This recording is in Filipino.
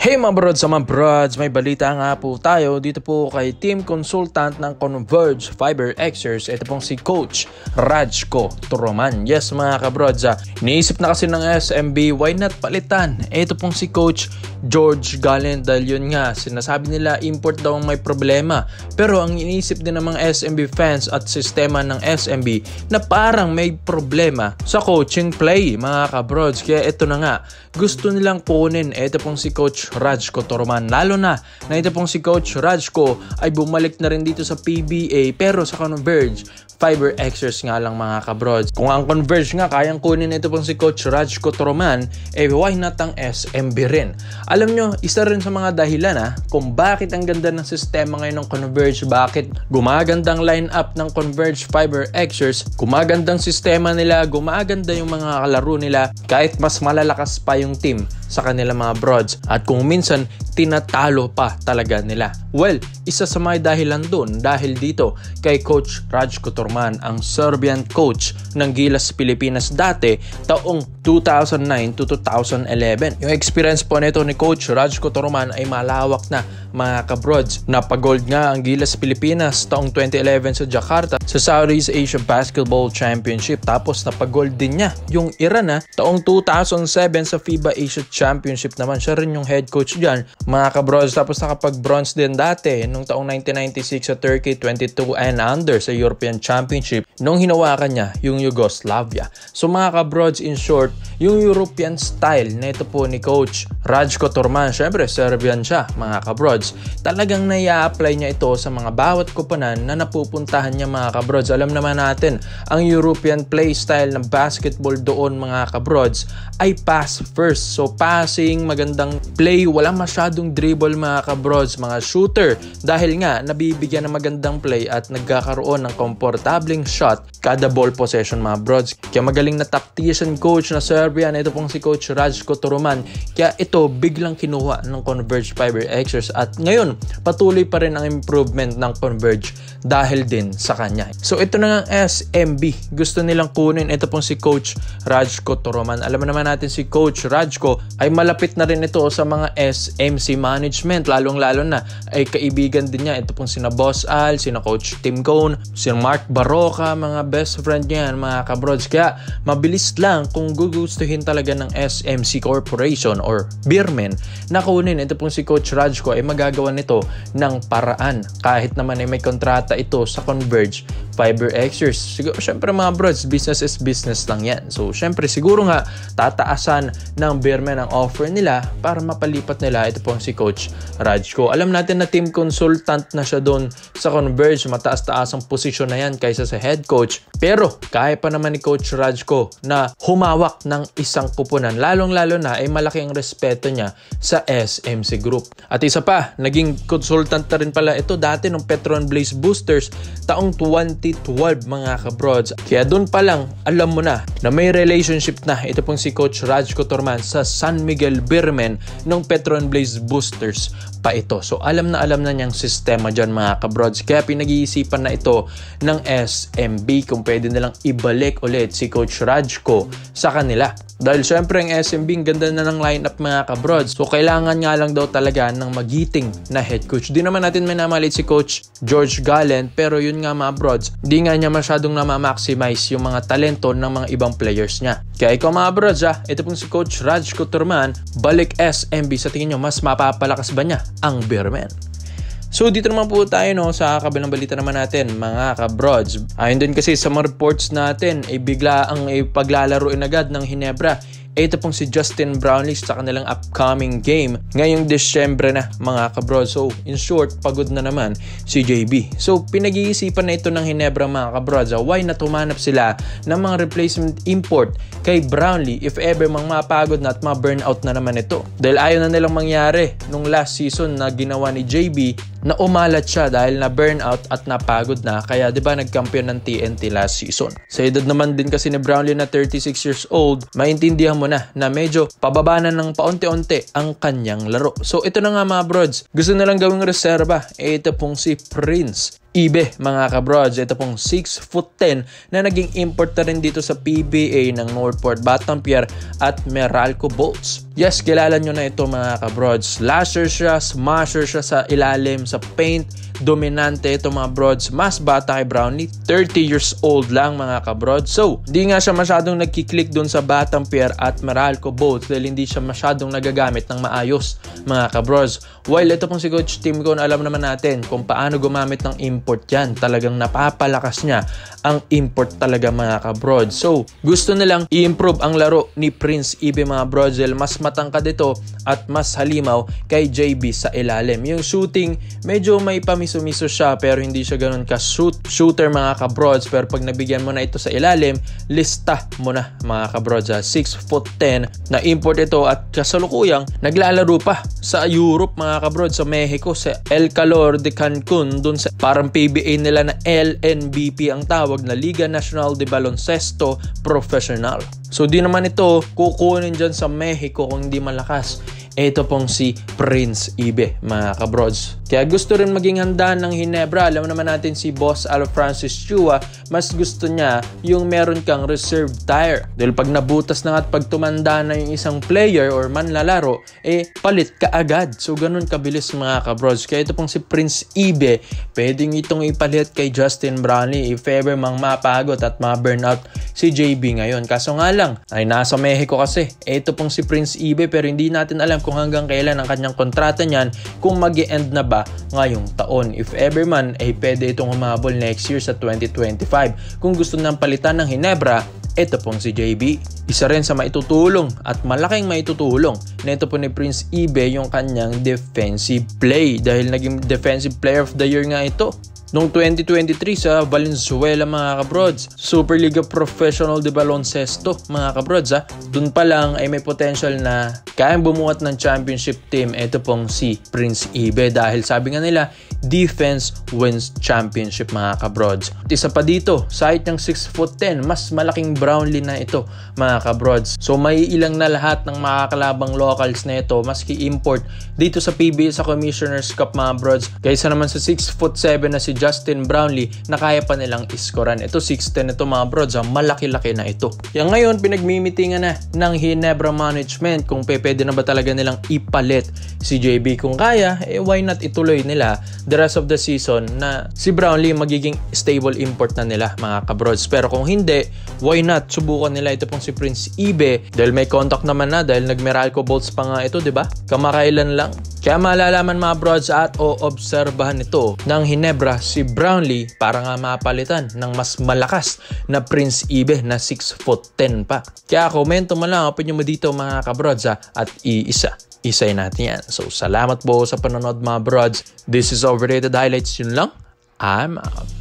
Hey mga brods, may balita nga po tayo dito po kay team consultant ng Converge Fiber Xers. Ito pong si Coach Rajko Toroman. Yes mga kabrods, iniisip na kasi ng SMB, why not palitan? Ito pong si Coach George Gallen dahil yun nga, sinasabi nila import daw ang may problema. Pero ang iniisip din ng mga SMB fans at sistema ng SMB na parang may problema sa coaching play mga kabrods. Kaya ito na nga, gusto nilang kunin ito pong si Coach Rajko Toroman, lalo na ito pong si Coach Rajko ay bumalik na rin dito sa PBA pero sa Converge Fiber Xers nga lang mga kabrods. Kung ang Converge nga kayang kunin ito pong si Coach Rajko Toroman, why not ang SMB rin? Alam nyo, isa rin sa mga dahilan kung bakit ang ganda ng sistema ngayon ng Converge, bakit gumagandang lineup ng Converge Fiber Xers, gumagandang sistema nila, gumaganda yung mga kalaro nila kahit mas malalakas pa yung team sa kanila mga brods at kung minsan tinatalo pa talaga nila. Well, isa sa mga dahilan dun dahil dito kay Coach Rajko Toroman, ang Serbian coach ng Gilas Pilipinas dati taong 2009 to 2011. Yung experience po nito ni Coach Rajko Toroman ay malawak na mga kabrods. Napagold nga ang Gilas Pilipinas taong 2011 sa Jakarta sa Southeast Asia Basketball Championship. Tapos napagold din niya yung Iran taong 2007 sa FIBA Asia Championship naman. Siya rin yung head coach dyan mga kabrods. Tapos nakapag-bronze din dati nung taong 1996 sa Turkey 22 and under sa European Championship nung hinawakan niya yung Yugoslavia. So mga kabrods, in short, yung European style na ito po ni Coach Rajko Toroman, syempre Serbian siya mga kabrods, talagang nai-apply niya ito sa mga bawat kupunan na napupuntahan niya mga kabrods. Alam naman natin, ang European play style ng basketball doon mga kabrods ay pass first. So passing, magandang play, wala masyadong dribble mga kabrods, mga shooter dahil nga nabibigyan ng magandang play at nagkakaroon ng komportableng shot kada ball possession mga brods. Kaya magaling na tactician coach na Serbian, ito pong si Coach Rajko Toroman. Kaya ito biglang kinuha ng Converge Fiber Xers at ngayon patuloy pa rin ang improvement ng Converge dahil din sa kanya. So ito na nga SMB, gusto nilang kunin ito pong si Coach Rajko Toroman. Alam naman natin si Coach Rajko ay malapit na rin ito sa mga SMC management, lalong-lalo na ay kaibigan din niya ito pong sina Boss Al, sina Coach Tim Cone, sina Mark Baroka, mga best friend niya mga kabrods. Kaya mabilis lang kung gugustuhin talaga ng SMC Corporation or Beermen na kunin ito pong si Coach Rajko ay magagawa nito ng paraan kahit naman ay may kontrata ito sa Converge Fiber Xers. Siguro syempre mga brods, business is business lang yan. So syempre siguro nga tataasan ng Beermen ang offer nila para mapalipat nila ito pong si Coach Rajko. Alam natin na team consultant na siya doon sa Converge, mataas-taas ang posisyon na yan kaysa sa head coach. Pero kaya pa naman ni Coach Rajko na humawak ng isang kupunan, lalong-lalo na ay malaki ang respeto niya sa SMC Group. At isa pa, naging consultant na rin pala ito dati ng Petron Blaze Boosters taong 2012 mga kabrods. Kaya doon pa lang alam mo na may relationship na ito pong si Coach Rajko Toroman sa San Miguel Beermen ng Petron Blaze Boosters pa ito. So alam na niyang sistema dyan mga kabrods. Kaya pinag-iisipan na ito ng SMB kung pwede nilang ibalik ulit si Coach Rajko sa kanila. Dahil syempre ang SMB ang ganda na ng lineup mga kabrods. So kailangan nga lang daw talaga ng magiting na head coach. Di naman natin minamalit si Coach George Gallen, pero yun nga mga brods, di nga niya masyadong na-maximize yung mga talento ng mga ibang players niya. Kaya ikaw mga brods, ito pong si Coach Rajko Toroman, balik SMB, sa tingin nyo mas mapapalakas ba niya ang Beermen? So dito naman po tayo sa kabilang balita naman natin mga kabrods. Ayun din kasi sa mga reports natin ay bigla ang paglalaroin agad ng Ginebra. Ito pong si Justin Brownlee sa kanilang upcoming game ngayong Disyembre na mga kabrods. So in short, pagod na naman si JB. So pinag-iisipan na ito ng Ginebra mga kabrods. Why na tumanap sila ng mga replacement import kay Brownlee if ever mapagod na at ma-burnout na naman ito. Dahil ayaw na nilang mangyari nung last season na ginawa ni JB na umalat siya dahil na burnout at napagod na. Kaya 'di ba nagkampiyon ng TNT last season. Sa edad naman din kasi ni Brownlee na 36 years old, maintindihan mo na medyo pababa na ng paunti-unti ang kanyang laro. So ito na nga mga brods, gusto nilang gawing reserba. Ito pong si Prince Ibe mga kabrods. Ito pong 6'10" na naging import na rin dito sa PBA ng Northport Battenpierre at Meralco Bolts. Yes, kilala nyo na ito mga kabrods. Slasher siya, smasher siya sa ilalim, sa paint. Dominante ito mga brods. Mas bata kay Brownlee, 30 years old lang mga kabrods. So, hindi nga siya masyadong nagkiklik dun sa Battenpierre at Meralco Bolts dahil hindi siya masyadong nagagamit ng maayos mga kabrods. While ito pong si Coach Tim Con, alam naman natin kung paano gumamit ng import yan. Talagang napapalakas niya ang import talaga mga kabrods. So, gusto nilang i-improve ang laro ni Prince Ibe mga brods dahil mas matangkad ito at mas halimaw kay JB sa ilalim. Yung shooting, medyo may pamiso-miso siya pero hindi siya ganun ka-shooter mga kabrods. Pero pag nabigyan mo na ito sa ilalim, lista mo na mga kabrods. 6'10" na import ito at kasalukuyang naglalaro pa sa Europe mga kabrods, sa Mexico, sa El Calor de Cancun, dun sa parang PBA nila na LNBP ang tawag na Liga Nacional de Baloncesto Profesional. So di naman ito kukunin dyan sa Mexico kung hindi malakas. Ito pong si Prince Ibe mga kabrods. Kaya gusto rin maging handa ng Ginebra. Alam naman natin si Boss Al Francis Chua, mas gusto niya yung meron kang reserve tire. Dahil pag nabutas na at pag tumanda na yung isang player or manlalaro, palit ka agad. So ganun kabilis mga kabrods. Kaya ito pong si Prince Ibe, pwedeng itong ipalit kay Justin Brownlee if ever mang mapagod at ma-burnout si JB ngayon. Kaso nga lang, ay nasa Mexico kasi. Ito pong si Prince Ibe pero hindi natin alam kung hanggang kailan ang kanyang kontrata niyan, kung mag-e-end na ba ngayong taon. If ever man, pwede itong humabol next year sa 2025. Kung gusto nang palitan ng Ginebra, ito pong si JB. Isa rin sa maitutulong at malaking maitutulong na ito po ni Prince Ibe yung kanyang defensive play dahil naging defensive player of the year nga ito noong 2023 sa Valenzuela mga kabrods. Super Liga Professional de Baloncesto mga kabrods. Doon pa lang ay may potential na kayang bumuhat ng championship team. Ito pong si Prince Ibe dahil sabi nga nila, defense wins championship mga kabrods. At isa pa dito, sa height ng 6'10", mas malaking Brownlee na ito mga kabrods. So may ilang na lahat ng makakalabang locals na ito maski import dito sa PBA sa Commissioner's Cup mga brods. Kaysa naman sa 6'7" na si Justin Brownlee na kaya pa nilang iskoran. Ito 6'10" ito mga brods, malaki-laki na ito. Kaya ngayon pinagmimitingan na ng Ginebra management kung pwede na ba talaga nilang ipalit si JB. Kung kaya, why not ituloy nila the rest of the season na si Brownlee magiging stable import na nila mga kabrods. Pero kung hindi, why not subukan nila ito pong si Prince Ibe dahil may contact naman na dahil nag-Meralco Bolts pa nga ito, diba? Kamakailan lang. Kaya malalaman mga brods at obserbahan ito ng Ginebra si Brownlee para nga mapalitan ng mas malakas na Prince Ibe na 6'10" pa. Kaya komento mo lang opinion mo dito mga kabrods at isay natin yan. So salamat po sa panonood mga brods. This is Overrated Highlights. Yun lang. I'm out.